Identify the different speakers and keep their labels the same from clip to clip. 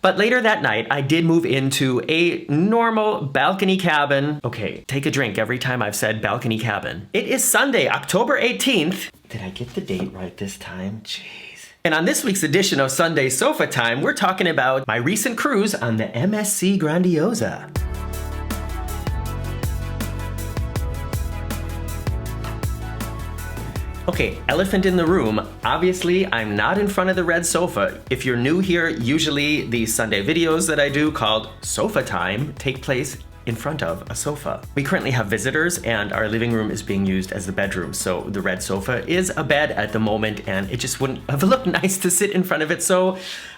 Speaker 1: But later that night, I did move into a normal balcony cabin. Okay, take a drink every time I've said balcony cabin. It is Sunday, October 18th. Did I get the date right this time? Jeez. And on this week's edition of Sunday Sofatime, we're talking about my recent cruise on the MSC Grandiosa. Okay, elephant in the room. Obviously, I'm not in front of the red sofa. If you're new here, usually the Sunday videos that I do called Sofatime take place in front of a sofa. We currently have visitors and our living room is being used as the bedroom. So the red sofa is a bed at the moment and it just wouldn't have looked nice to sit in front of it. So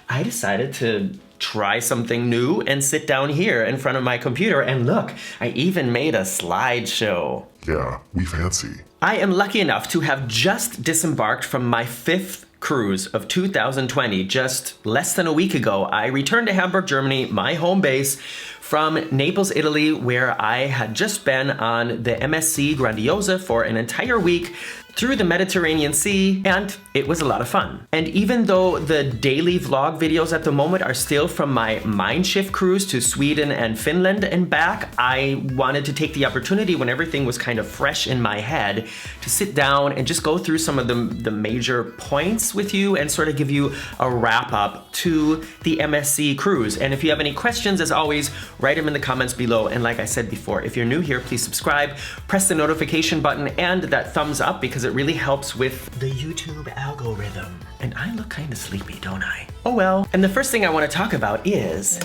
Speaker 1: I decided to try something new and sit down here in front of my computer. And look, I even made a slideshow.
Speaker 2: Yeah, we fancy.
Speaker 1: I am lucky enough to have just disembarked from my 5th cruise of 2020. Just less than a week ago, I returned to Hamburg, Germany, my home base, from Naples, Italy, where I had just been on the MSC Grandiosa for an entire week through the Mediterranean Sea, and it was a lot of fun. And even though the daily vlog videos at the moment are still from my Mein Schiff cruise to Sweden and Finland and back, I wanted to take the opportunity when everything was kind of fresh in my head to sit down and just go through some of the major points with you and sort of give you a wrap up to the MSC cruise. And if you have any questions, as always, write them in the comments below. And like I said before, if you're new here, please subscribe, press the notification button and that thumbs up because it really helps with the YouTube algorithm. And I look kind of sleepy, don't I? Oh well. And the first thing I want to talk about is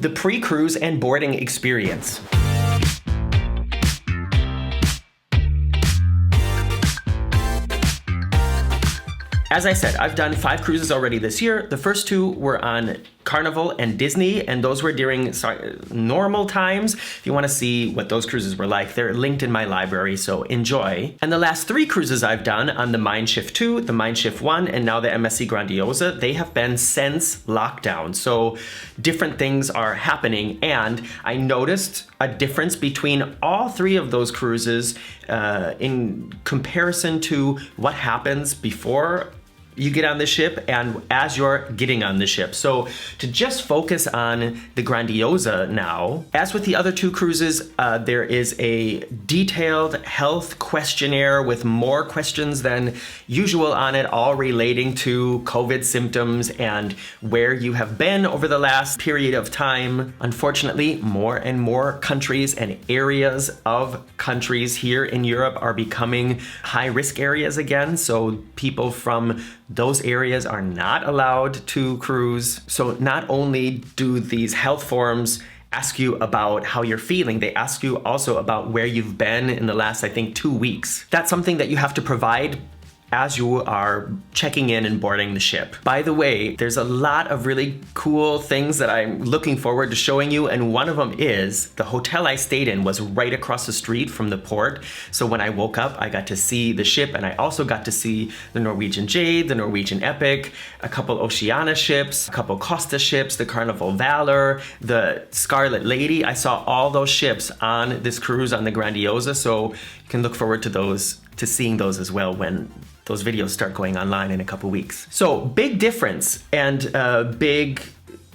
Speaker 1: the pre-cruise and boarding experience. As I said, I've done 5 cruises already this year. The first 2 were on Carnival and Disney, and those were during normal times. If you want to see what those cruises were like, they're linked in my library, so enjoy. And the last 3 cruises I've done on the Mein Schiff 2, the Mein Schiff 1, and now the MSC Grandiosa, they have been since lockdown. So different things are happening, and I noticed a difference between all 3 of those cruises in comparison to what happens before you get on the ship and as you're getting on the ship. So to just focus on the Grandiosa now, as with the other 2 cruises, there is a detailed health questionnaire with more questions than usual on it, all relating to COVID symptoms and where you have been over the last period of time. Unfortunately, more and more countries and areas of countries here in Europe are becoming high-risk areas again. So people from those areas are not allowed to cruise. So not only do these health forms ask you about how you're feeling, they ask you also about where you've been in the last, I think, 2 weeks. That's something that you have to provide as you are checking in and boarding the ship. By the way, there's a lot of really cool things that I'm looking forward to showing you, and one of them is the hotel I stayed in was right across the street from the port. So when I woke up, I got to see the ship, and I also got to see the Norwegian Jade, the Norwegian Epic, a couple Oceania ships, a couple Costa ships, the Carnival Valor, the Scarlet Lady. I saw all those ships on this cruise on the Grandiosa, so you can look forward to seeing those as well when those videos start going online in a couple weeks. So big difference, and big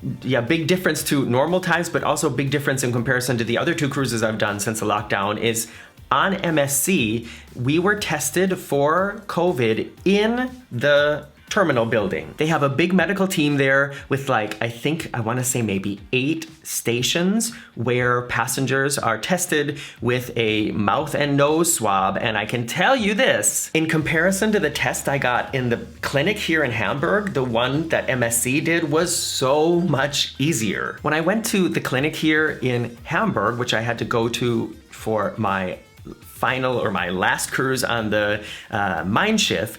Speaker 1: difference to normal times, but also big difference in comparison to the other 2 cruises I've done since the lockdown is on MSC, we were tested for COVID in the terminal building. They have a big medical team there with I want to say maybe 8 stations where passengers are tested with a mouth and nose swab. And I can tell you this, in comparison to the test I got in the clinic here in Hamburg, the one that MSC did was so much easier. When I went to the clinic here in Hamburg, which I had to go to for my my last cruise on the Mein Schiff,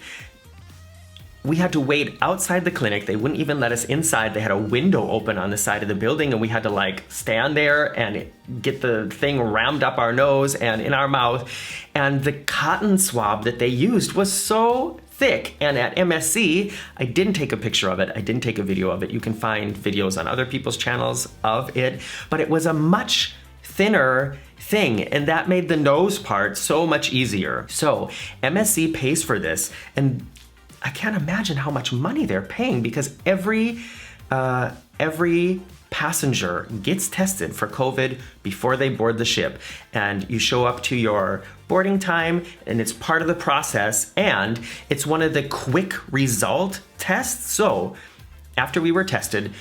Speaker 1: we had to wait outside the clinic. They wouldn't even let us inside. They had a window open on the side of the building and we had to stand there and get the thing rammed up our nose and in our mouth. And the cotton swab that they used was so thick. And at MSC, I didn't take a picture of it. I didn't take a video of it. You can find videos on other people's channels of it, but it was a much thinner thing, and that made the nose part so much easier. So MSC pays for this, and I can't imagine how much money they're paying, because every passenger gets tested for COVID before they board the ship, and you show up to your boarding time, and it's part of the process, and it's one of the quick result tests. So after we were tested,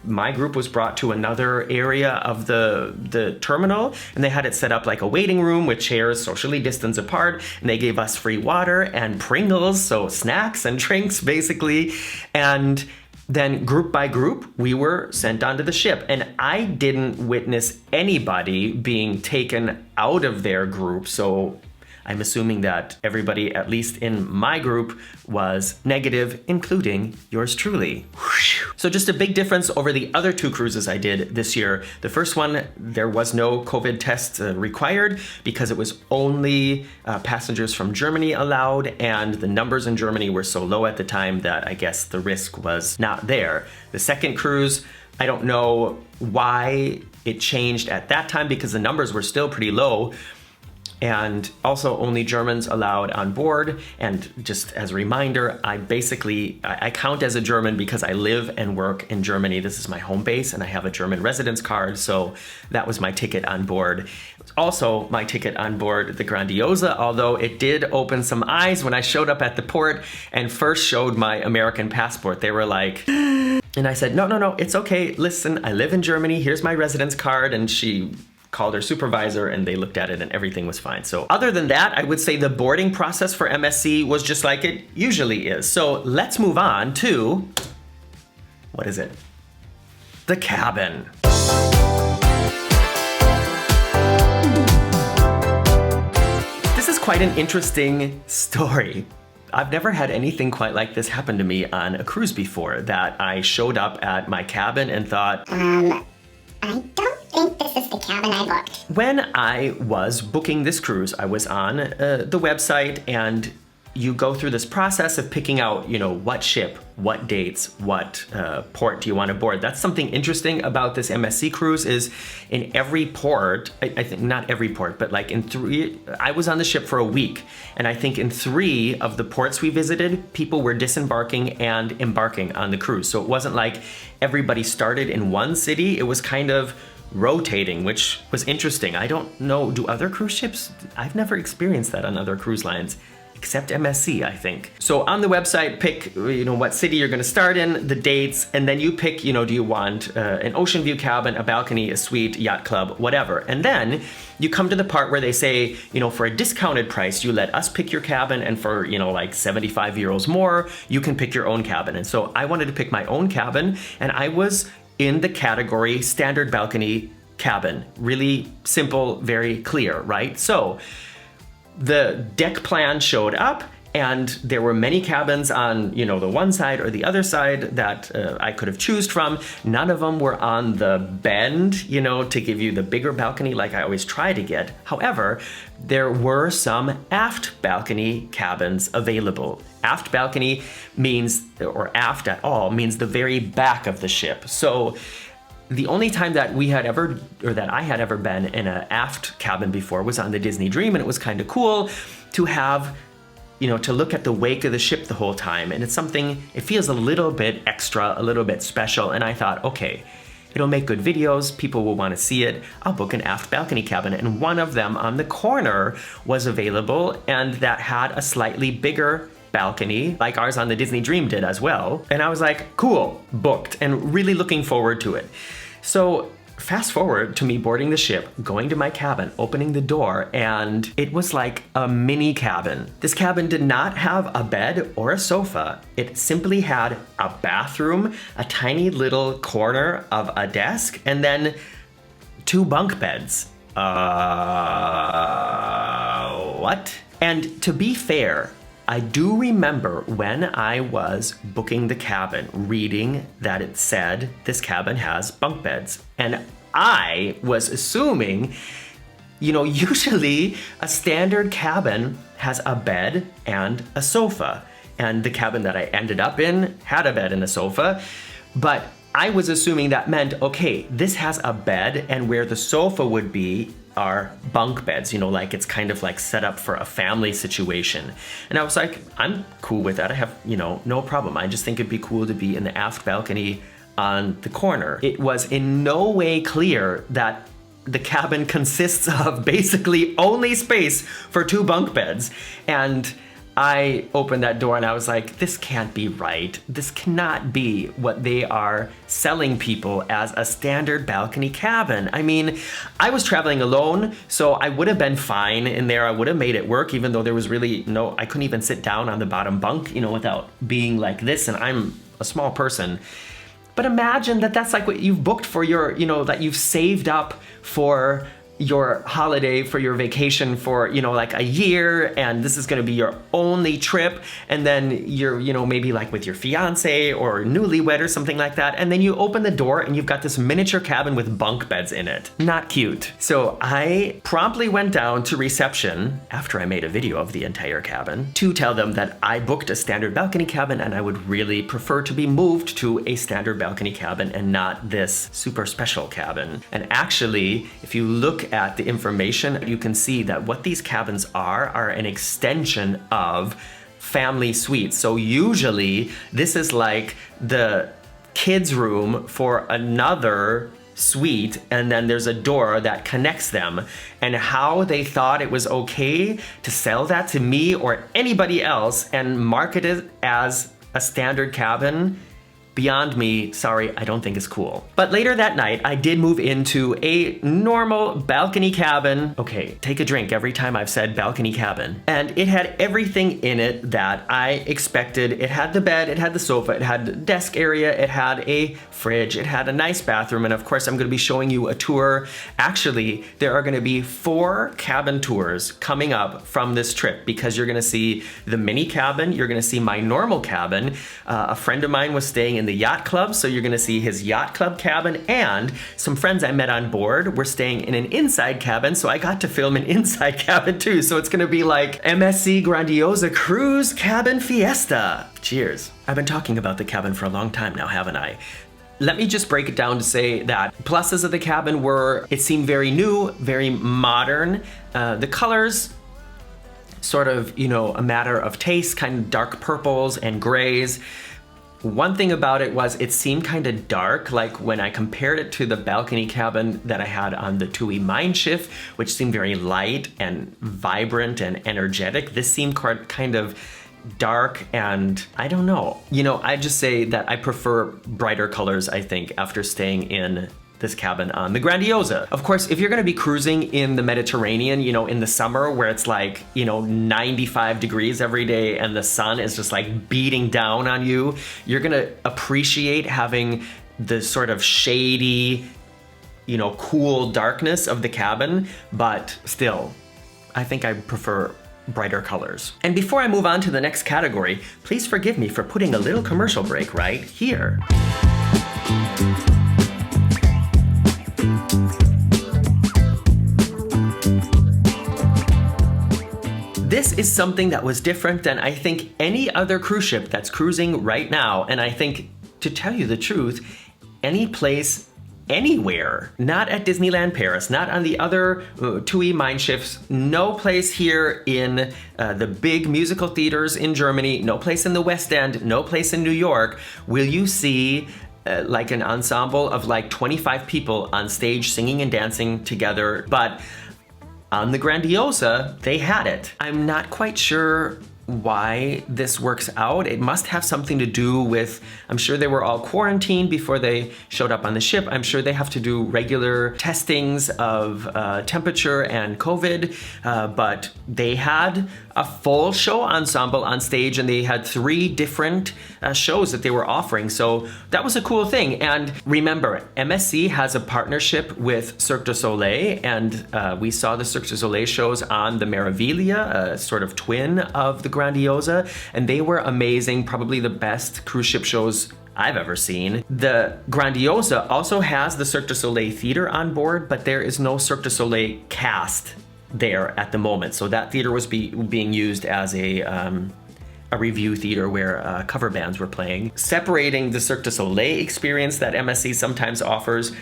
Speaker 1: my group was brought to another area of the terminal, and they had it set up like a waiting room with chairs socially distanced apart, and they gave us free water and Pringles, so snacks and drinks basically. And then group by group, we were sent onto the ship, and I didn't witness anybody being taken out of their group, so I'm assuming that everybody, at least in my group, was negative, including yours truly. So just a big difference over the other 2 cruises I did this year. The first one, there was no COVID test required because it was only passengers from Germany allowed, and the numbers in Germany were so low at the time that I guess the risk was not there. The second cruise, I don't know why it changed at that time because the numbers were still pretty low. And also only Germans allowed on board. And just as a reminder, I count as a German because I live and work in Germany. This is my home base, and I have a German residence card, so that was my ticket on board. It was also my ticket on board the Grandiosa, although it did open some eyes when I showed up at the port and first showed my American passport. They were like, and I said, no, it's okay. Listen, I live in Germany. Here's my residence card. And she called her supervisor, and they looked at it, and everything was fine. So other than that, I would say the boarding process for MSC was just like it usually is. So let's move on to, what is it? The cabin. This is quite an interesting story. I've never had anything quite like this happen to me on a cruise before, that I showed up at my cabin and thought,
Speaker 2: I don't think this is the cabin I booked.
Speaker 1: When I was booking this cruise, I was on the website, and you go through this process of picking out, what ship, what dates, what port do you want to board. That's something interesting about this MSC cruise is in every port, I think not every port, but like in 3, I was on the ship for a week, and I think in 3 of the ports we visited, people were disembarking and embarking on the cruise. So it wasn't like everybody started in one city, it was kind of rotating, which was interesting. I don't know, do other cruise ships? I've never experienced that on other cruise lines, except MSC, I think. So on the website, pick, what city you're gonna start in, the dates, and then you pick, do you want an ocean view cabin, a balcony, a suite, yacht club, whatever. And then you come to the part where they say, for a discounted price, you let us pick your cabin, and for, like 75 euros more, you can pick your own cabin. And so I wanted to pick my own cabin, and I was in the category standard balcony cabin. Really simple, very clear, right? So the deck plan showed up, and there were many cabins on, the one side or the other side that I could have choose from. None of them were on the bend, to give you the bigger balcony like I always try to get. However, there were some aft balcony cabins available. Aft balcony means, or aft at all, means the very back of the ship. So the only time that I had ever been in an aft cabin before was on the Disney Dream, and it was kind of cool to have, to look at the wake of the ship the whole time. And it's something, it feels a little bit extra, a little bit special. And I thought, okay, it'll make good videos, people will want to see it, I'll book an aft balcony cabin. And one of them on the corner was available, and that had a slightly bigger balcony, like ours on the Disney Dream did as well. And I was like, cool, booked, and really looking forward to it. So fast forward to me boarding the ship, going to my cabin, opening the door, and it was like a mini cabin. This cabin did not have a bed or a sofa. It simply had a bathroom, a tiny little corner of a desk, and then 2 bunk beds. What? And to be fair, I do remember when I was booking the cabin, reading that it said this cabin has bunk beds. And I was assuming, usually a standard cabin has a bed and a sofa. And the cabin that I ended up in had a bed and a sofa. But I was assuming that meant, okay, this has a bed, and where the sofa would be are bunk beds, you know, like it's kind of like set up for a family situation. And I was like, I'm cool with that. I have, you know, no problem. I just think it'd be cool to be in the aft balcony on the corner. It was in no way clear that the cabin consists of basically only space for 2 bunk beds. And I opened that door and I was like, this can't be right. This cannot be what they are selling people as a standard balcony cabin. I mean, I was traveling alone, so I would have been fine in there. I would have made it work, even though there was really no, I couldn't even sit down on the bottom bunk, you know, without being like this. And I'm a small person. But imagine that that's like what you've booked for your, you know, that you've saved up for your holiday, for your vacation for, you know, like a year, and this is going to be your only trip, and then you're, you know, maybe like with your fiance or newlywed or something like that, and then you open the door and you've got this miniature cabin with bunk beds in it. Not cute. So I promptly went down to reception after I made a video of the entire cabin to tell them that I booked a standard balcony cabin and I would really prefer to be moved to a standard balcony cabin and not this super special cabin. And actually, if you look at the information, you can see that what these cabins are an extension of family suites. So usually this is like the kids' room for another suite, and then there's a door that connects them. And how they thought it was okay to sell that to me or anybody else and market it as a standard cabin, beyond me. Sorry, I don't think it's cool. But later that night, I did move into a normal balcony cabin. Okay, take a drink every time I've said balcony cabin. And it had everything in it that I expected. It had the bed, it had the sofa, it had the desk area, it had a fridge, it had a nice bathroom, and of course I'm gonna be showing you a tour. Actually, there are gonna be 4 cabin tours coming up from this trip, because you're gonna see the mini cabin, you're gonna see my normal cabin. A friend of mine was staying in the yacht club, so you're gonna see his yacht club cabin, and some friends I met on board were staying in an inside cabin, so I got to film an inside cabin too. So it's gonna be like MSC Grandiosa Cruise Cabin Fiesta. Cheers. I've been talking about the cabin for a long time now, haven't I? Let me just break it down to say that pluses of the cabin were, it seemed very new, very modern. The colors, sort of, you know, a matter of taste, kind of dark purples and grays. One thing about it was it seemed kind of dark, like when I compared it to the balcony cabin that I had on the TUI Mindshift, which seemed very light and vibrant and energetic. This seemed kind of dark, and I don't know. You know, I just say that I prefer brighter colors, I think, after staying in this cabin on the Grandiosa. Of course, if you're gonna be cruising in the Mediterranean, you know, in the summer where it's like, you know, 95 degrees every day and the sun is just like beating down on you, you're gonna appreciate having the sort of shady, you know, cool darkness of the cabin, but still, I think I prefer brighter colors. And before I move on to the next category, please forgive me for putting a little commercial break right here. This is something that was different than I think any other cruise ship that's cruising right now. And I think, to tell you the truth, any place, anywhere, not at Disneyland Paris, not on the other TUI Mindships, no place here in the big musical theaters in Germany, no place in the West End, no place in New York, will you see like an ensemble of like 25 people on stage singing and dancing together. But on the Grandiosa, they had it. I'm not quite sure why this works out. It must have something to do with, I'm sure they were all quarantined before they showed up on the ship. I'm sure they have to do regular testings of temperature and COVID, but they had a full show ensemble on stage, and they had 3 different shows that they were offering. So that was a cool thing. And remember, MSC has a partnership with Cirque du Soleil, and we saw the Cirque du Soleil shows on the Meraviglia, a sort of twin of the Grandiosa, and they were amazing, probably the best cruise ship shows I've ever seen. The Grandiosa also has the Cirque du Soleil theater on board, but there is no Cirque du Soleil cast there at the moment. So that theater was being used as a review theater where cover bands were playing. Separating the Cirque du Soleil experience that MSC sometimes offers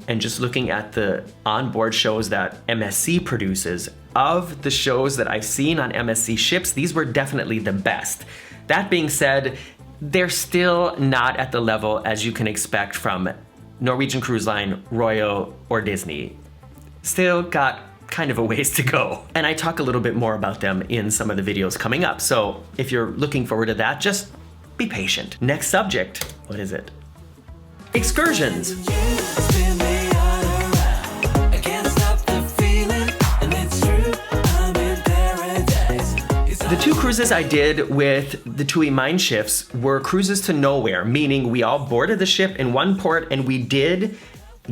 Speaker 1: and just looking at the onboard shows that MSC produces, of the shows that I've seen on MSC ships, these were definitely the best. That being said, they're still not at the level as you can expect from Norwegian Cruise Line, Royal, or Disney. Still got kind of a ways to go. And I talk a little bit more about them in some of the videos coming up. So if you're looking forward to that, just be patient. Next subject, what is it? Excursions. The two cruises I did with the TUI Mind Shifts were cruises to nowhere, meaning we all boarded the ship in one port and we did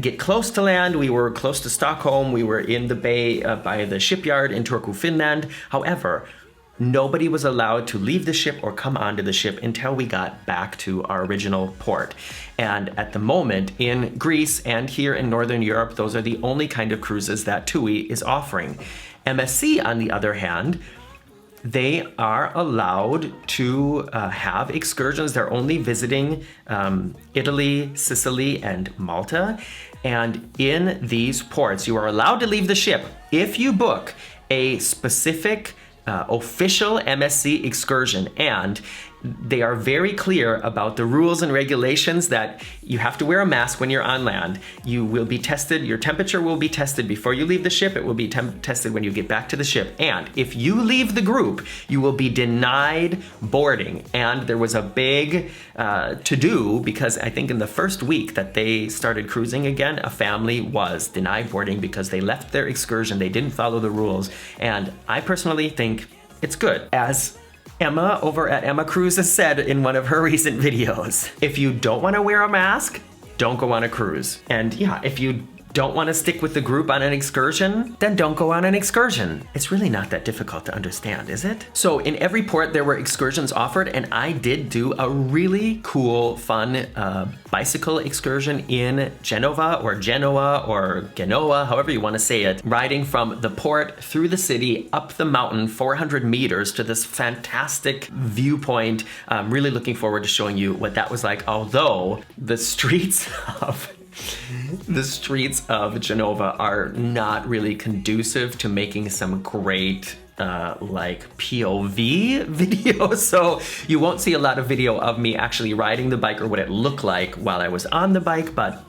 Speaker 1: get close to land. We were close to Stockholm. We were in the bay by the shipyard in Turku, Finland. However, nobody was allowed to leave the ship or come onto the ship until we got back to our original port. And at the moment in Greece and here in Northern Europe, those are the only kind of cruises that TUI is offering. MSC, on the other hand, they are allowed to have excursions. They're only visiting Italy, Sicily, and Malta. And in these ports, you are allowed to leave the ship if you book a specific official MSC excursion, and they are very clear about the rules and regulations that you have to wear a mask when you're on land. You will be tested, your temperature will be tested before you leave the ship. It will be tested when you get back to the ship. And if you leave the group, you will be denied boarding. And there was a big to-do because I think in the first week that they started cruising again, a family was denied boarding because they left their excursion. They didn't follow the rules. And I personally think it's good. As Emma over at Emma Cruises said in one of her recent videos, if you don't want to wear a mask, don't go on a cruise. And yeah, if you don't want to stick with the group on an excursion, then don't go on an excursion. It's really not that difficult to understand, is it? So in every port there were excursions offered, and I did do a really cool, fun bicycle excursion in Genoa or Genoa, however you want to say it, riding from the port through the city, up the mountain, 400 meters to this fantastic viewpoint. I'm really looking forward to showing you what that was like, although the streets of Genova are not really conducive to making some great like POV video. So you won't see a lot of video of me actually riding the bike or what it looked like while I was on the bike, but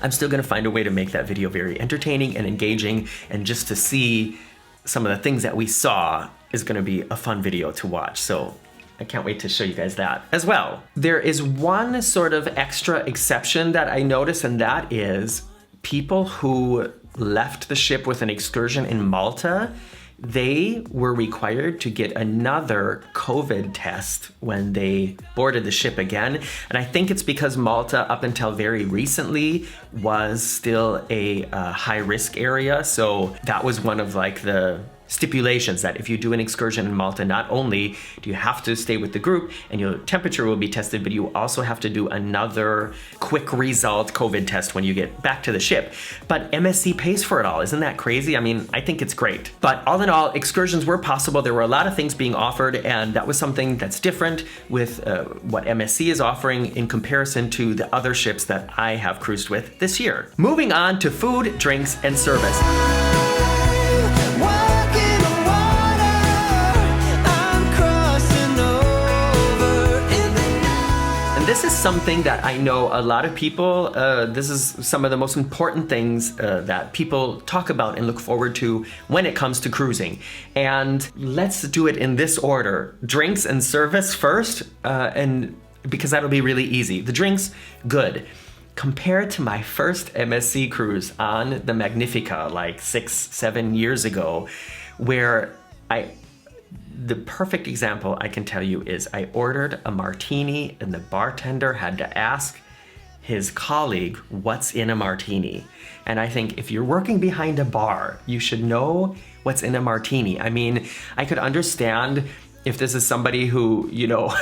Speaker 1: I'm still gonna find a way to make that video very entertaining and engaging, and just to see some of the things that we saw is gonna be a fun video to watch. So I can't wait to show you guys that as well. There is one sort of extra exception that I noticed, and that is people who left the ship with an excursion in Malta, they were required to get another COVID test when they boarded the ship again. And I think it's because Malta, up until very recently, was still a high-risk area. So that was one of like the stipulations, that if you do an excursion in Malta, not only do you have to stay with the group and your temperature will be tested, but you also have to do another quick result COVID test when you get back to the ship. But MSC pays for it all. Isn't that crazy? I mean, I think it's great. But all in all, excursions were possible. There were a lot of things being offered, and that was something that's different with what MSC is offering in comparison to the other ships that I have cruised with this year. Moving on to food, drinks, and service. This is something that I know a lot of people, this is some of the most important things that people talk about and look forward to when it comes to cruising. And let's do it in this order. Drinks and service first, and because that'll be really easy. The drinks, good. Compared to my first MSC cruise on the Magnifica like 6-7 years ago, where the perfect example I can tell you is I ordered a martini and the bartender had to ask his colleague what's in a martini. And I think if you're working behind a bar, you should know what's in a martini. I mean, I could understand if this is somebody who, you know,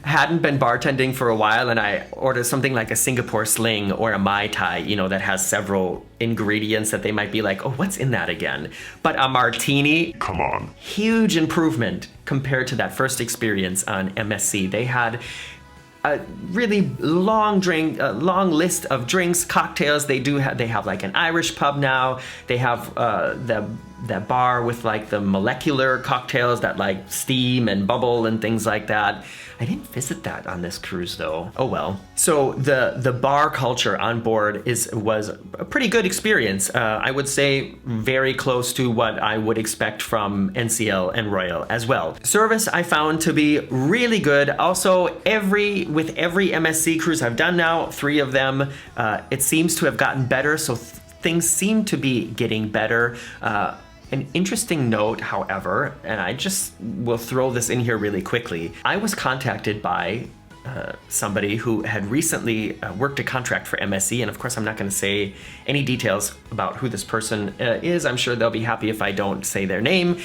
Speaker 1: hadn't been bartending for a while and I order something like a Singapore Sling or a Mai Tai, you know, that has several ingredients that they might be like, oh, what's in that again? But a martini, come on. Huge improvement compared to that first experience on MSC. They had a really long list of drinks, cocktails. They have like an Irish pub now. They have that bar with like the molecular cocktails that like steam and bubble and things like that. I didn't visit that on this cruise though. Oh well. So the bar culture on board was a pretty good experience. I would say very close to what I would expect from NCL and Royal as well. Service I found to be really good. Also, with every MSC cruise I've done now, 3 of them, it seems to have gotten better. So things seem to be getting better. An interesting note, however, and I just will throw this in here really quickly. I was contacted by somebody who had recently worked a contract for MSC, and of course I'm not going to say any details about who this person is. I'm sure they'll be happy if I don't say their name.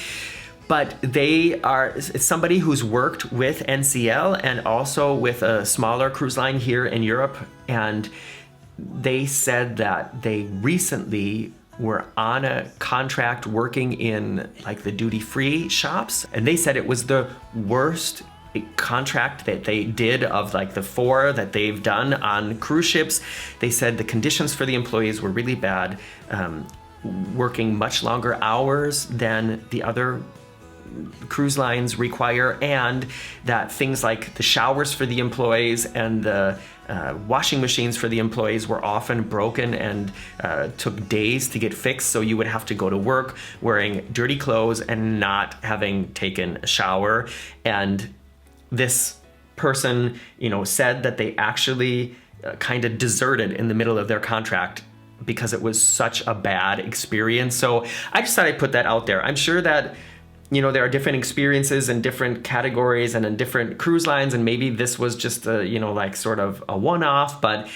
Speaker 1: But it's somebody who's worked with NCL and also with a smaller cruise line here in Europe, and they said that they recently were on a contract working in like the duty-free shops, and they said it was the worst contract that they did of like the 4 that they've done on cruise ships. They said the conditions for the employees were really bad, working much longer hours than the other cruise lines require, and that things like the showers for the employees and the washing machines for the employees were often broken and took days to get fixed, so you would have to go to work wearing dirty clothes and not having taken a shower. And this person, said that they actually kind of deserted in the middle of their contract because it was such a bad experience. So I just thought I'd put that out there. I'm sure that there are different experiences in different categories and in different cruise lines, and maybe this was just like sort of a one-off, but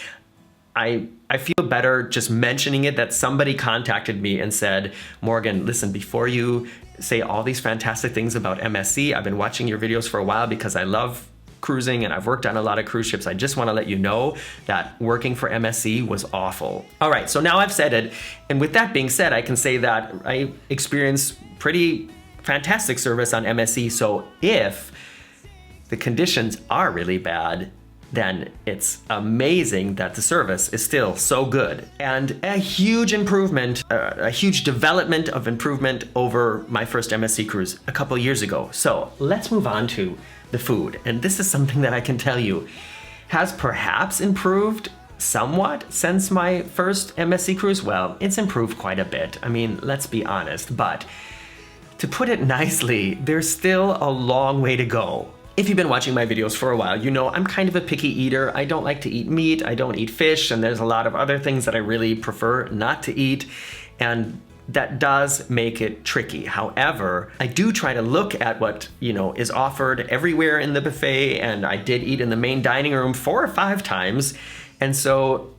Speaker 1: I feel better just mentioning it, that somebody contacted me and said, Morgan, listen, before you say all these fantastic things about MSC, I've been watching your videos for a while because I love cruising and I've worked on a lot of cruise ships. I just want to let you know that working for MSC was awful. All right, so now I've said it, and with that being said, I can say that I experienced pretty fantastic service on MSC. So if the conditions are really bad, then it's amazing that the service is still so good. And a huge improvement, a huge development of improvement over my first MSC cruise a couple years ago. So let's move on to the food. And this is something that I can tell you has perhaps improved somewhat since my first MSC cruise. Well, it's improved quite a bit. I mean, let's be honest, but to put it nicely, there's still a long way to go. If you've been watching my videos for a while, you know I'm kind of a picky eater. I don't like to eat meat, I don't eat fish, and there's a lot of other things that I really prefer not to eat, and that does make it tricky. However, I do try to look at what, is offered everywhere in the buffet, and I did eat in the main dining room 4 or 5 times, and so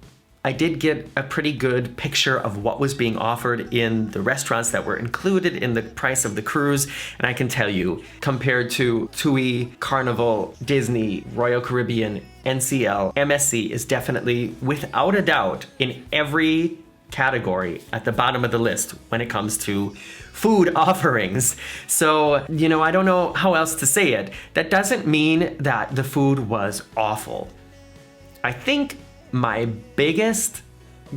Speaker 1: I did get a pretty good picture of what was being offered in the restaurants that were included in the price of the cruise. And I can tell you, compared to TUI, Carnival, Disney, Royal Caribbean, NCL, MSC is definitely, without a doubt, in every category at the bottom of the list when it comes to food offerings. So, I don't know how else to say it. That doesn't mean that the food was awful. I think my biggest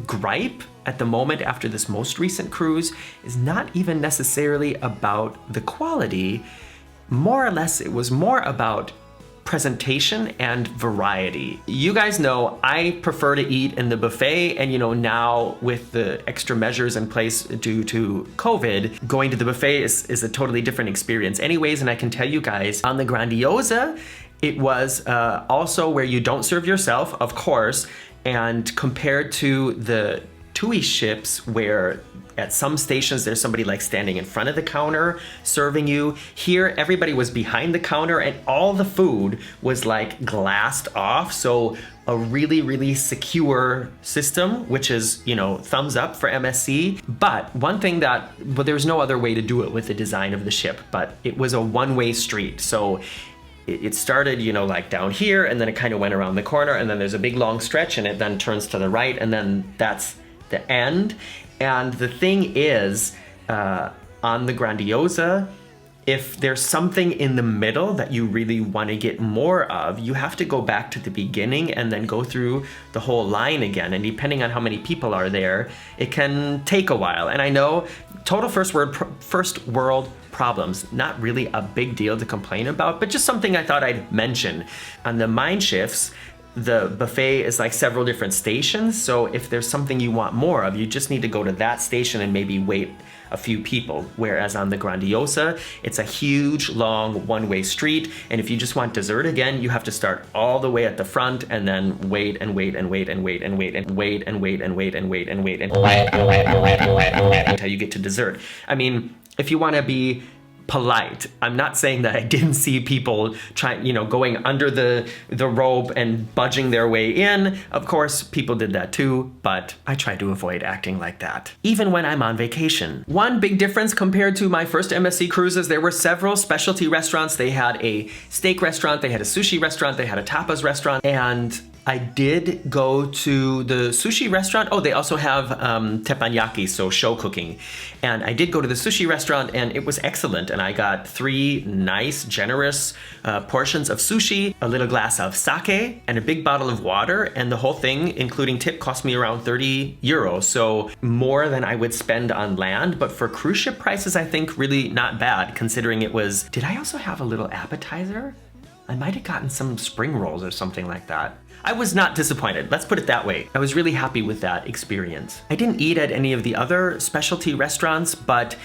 Speaker 1: gripe at the moment after this most recent cruise is not even necessarily about the quality. More or less, it was more about presentation and variety. You guys know I prefer to eat in the buffet, and now with the extra measures in place due to COVID, going to the buffet is a totally different experience anyways. And I can tell you guys, on the Grandiosa, it was also where you don't serve yourself, of course, and compared to the TUI ships where at some stations there's somebody like standing in front of the counter serving you, here everybody was behind the counter and all the food was like glassed off. So a really, really secure system, which is, thumbs up for MSC. But one thing there was no other way to do it with the design of the ship, but it was a one-way street. So it started, like down here, and then it kind of went around the corner, and then there's a big long stretch, and it then turns to the right, and then that's the end. And the thing is, on the Grandiosa, If there's something in the middle that you really want to get more of, you have to go back to the beginning and then go through the whole line again. And depending on how many people are there, it can take a while. And I know total first world problems, not really a big deal to complain about, but just something I thought I'd mention. On the Mind Shifts, the buffet is like several different stations. So if there's something you want more of, you just need to go to that station and maybe wait a few people. Whereas on the Grandiosa, it's a huge, long, one-way street. And if you just want dessert again, you have to start all the way at the front and then wait and wait and wait and wait and wait and wait and wait and wait and wait and wait and wait until you get to dessert. I mean, if you want to be polite, I'm not saying that I didn't see people going under the rope and budging their way in. Of course, people did that too, but I try to avoid acting like that, even when I'm on vacation. One big difference compared to my first MSC cruises, there were several specialty restaurants. They had a steak restaurant, they had a sushi restaurant, they had a tapas restaurant, and I did go to the sushi restaurant. Oh, they also have teppanyaki, so show cooking. And I did go to the sushi restaurant and it was excellent. And I got 3 nice, generous portions of sushi, a little glass of sake, and a big bottle of water. And the whole thing, including tip, cost me around 30 euros. So more than I would spend on land. But for cruise ship prices, I think really not bad, considering it was... Did I also have a little appetizer? I might have gotten some spring rolls or something like that. I was not disappointed, let's put it that way. I was really happy with that experience. I didn't eat at any of the other specialty restaurants, but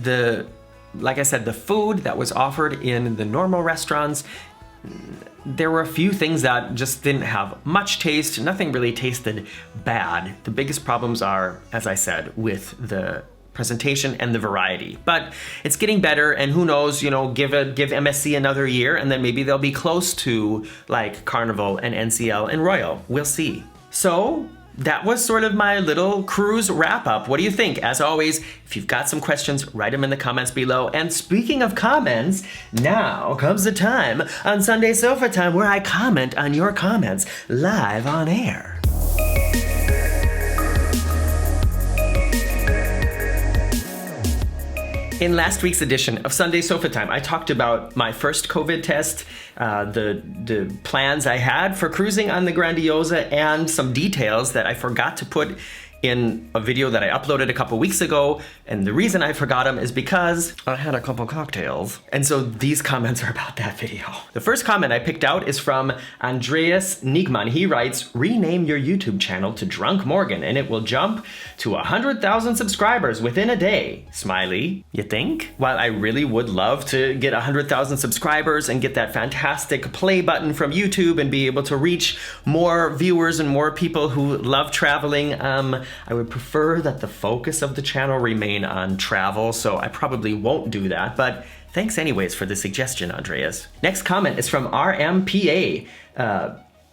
Speaker 1: like I said, the food that was offered in the normal restaurants, there were a few things that just didn't have much taste. Nothing really tasted bad. The biggest problems are, as I said, with the presentation and the variety, but it's getting better, and who knows, give MSC another year and then maybe they'll be close to like Carnival and NCL and Royal. We'll see. So that was sort of my little cruise wrap up. What do you think? As always, if you've got some questions, write them in the comments below. And speaking of comments, now comes the time on Sunday Sofatime where I comment on your comments live on air. In last week's edition of Sunday Sofatime, I talked about my first COVID test, the plans I had for cruising on the Grandiosa, and some details that I forgot to put in a video that I uploaded a couple weeks ago. And the reason I forgot them is because I had a couple cocktails. And so these comments are about that video. The first comment I picked out is from Andreas Niegmann. He writes, rename your YouTube channel to Drunk Morgan and it will jump to 100,000 subscribers within a day. Smiley, you think? While I really would love to get 100,000 subscribers and get that fantastic play button from YouTube and be able to reach more viewers and more people who love traveling, I would prefer that the focus of the channel remain on travel, so I probably won't do that, but thanks anyways for the suggestion, Andreas. Next comment is from RMPA.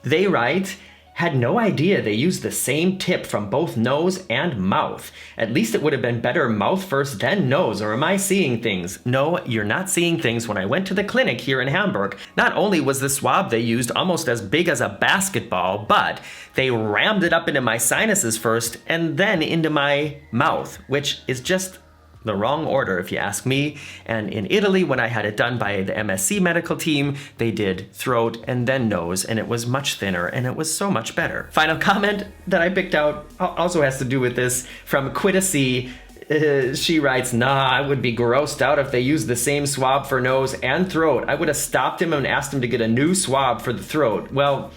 Speaker 1: They write, had no idea they used the same tip from both nose and mouth. At least it would have been better mouth first, then nose, or am I seeing things? No, you're not seeing things. When I went to the clinic here in Hamburg, not only was the swab they used almost as big as a basketball, but they rammed it up into my sinuses first and then into my mouth, which is just the wrong order if you ask me. And in Italy, when I had it done by the MSC medical team, they did throat and then nose, and it was much thinner and it was so much better. Final comment that I picked out also has to do with this from Quidacy. She writes, nah, I would be grossed out if they used the same swab for nose and throat. I would have stopped him and asked him to get a new swab for the throat. Well,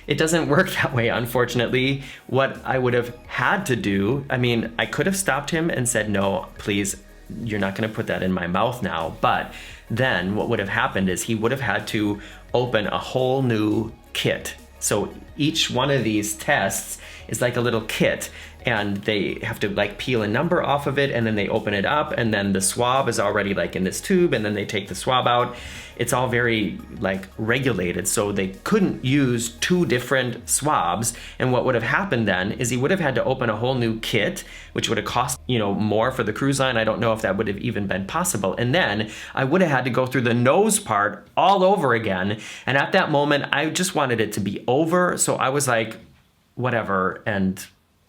Speaker 1: it doesn't work that way, unfortunately. What I would have had to do, I mean, I could have stopped him and said, no, please, you're not gonna put that in my mouth now. But then what would have happened is he would have had to open a whole new kit. So each one of these tests is like a little kit, and they have to like peel a number off of it, and then they open it up, and then the swab is already like in this tube, and then they take the swab out. It's all very like regulated, so they couldn't use 2 different swabs. And what would have happened then is he would have had to open a whole new kit, which would have cost, more for the cruise line. I don't know if that would have even been possible. And then I would have had to go through the nose part all over again. And at that moment, I just wanted it to be over. So I was like, whatever. And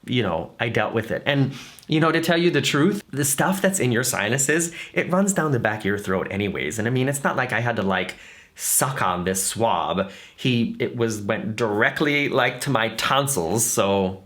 Speaker 1: I dealt with it. And, to tell you the truth, the stuff that's in your sinuses, it runs down the back of your throat anyways. And I mean, it's not like I had to suck on this swab. Went directly to my tonsils. So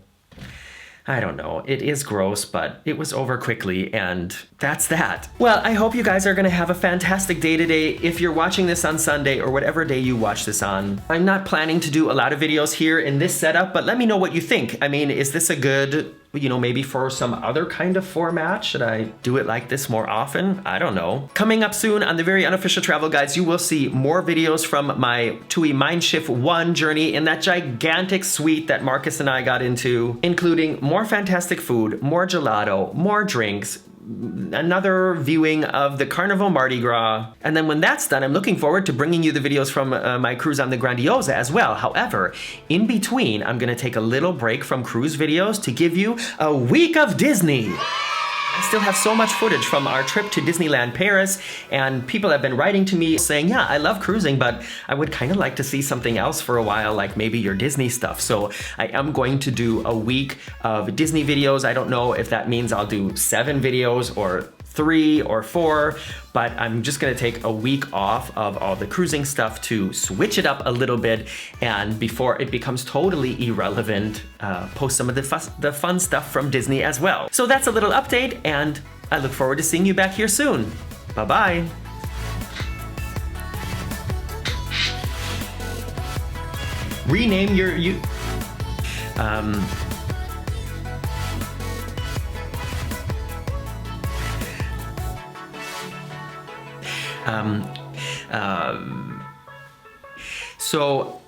Speaker 1: I don't know. It is gross, but it was over quickly, and that's that. Well, I hope you guys are gonna have a fantastic day today. If you're watching this on Sunday or whatever day you watch this on, I'm not planning to do a lot of videos here in this setup, but let me know what you think. I mean, is this a good, maybe for some other kind of format? Should I do it like this more often? I don't know. Coming up soon on the Very Unofficial Travel Guides, you will see more videos from my TUI Mindshift 1 journey in that gigantic suite that Marcus and I got into, including more fantastic food, more gelato, more drinks, another viewing of the Carnival Mardi Gras. And then when that's done, I'm looking forward to bringing you the videos from my cruise on the Grandiosa as well. However, in between, I'm gonna take a little break from cruise videos to give you a week of Disney. I still have so much footage from our trip to Disneyland Paris, and people have been writing to me saying, yeah, I love cruising, but I would kind of like to see something else for a while, like maybe your Disney stuff. So I am going to do a week of Disney videos. I don't know if that means I'll do 7 videos or 3 or 4, but I'm just gonna take a week off of all the cruising stuff to switch it up a little bit, and before it becomes totally irrelevant, post some of the fun stuff from Disney as well. So that's a little update, and I look forward to seeing you back here soon. Bye-bye. Rename your so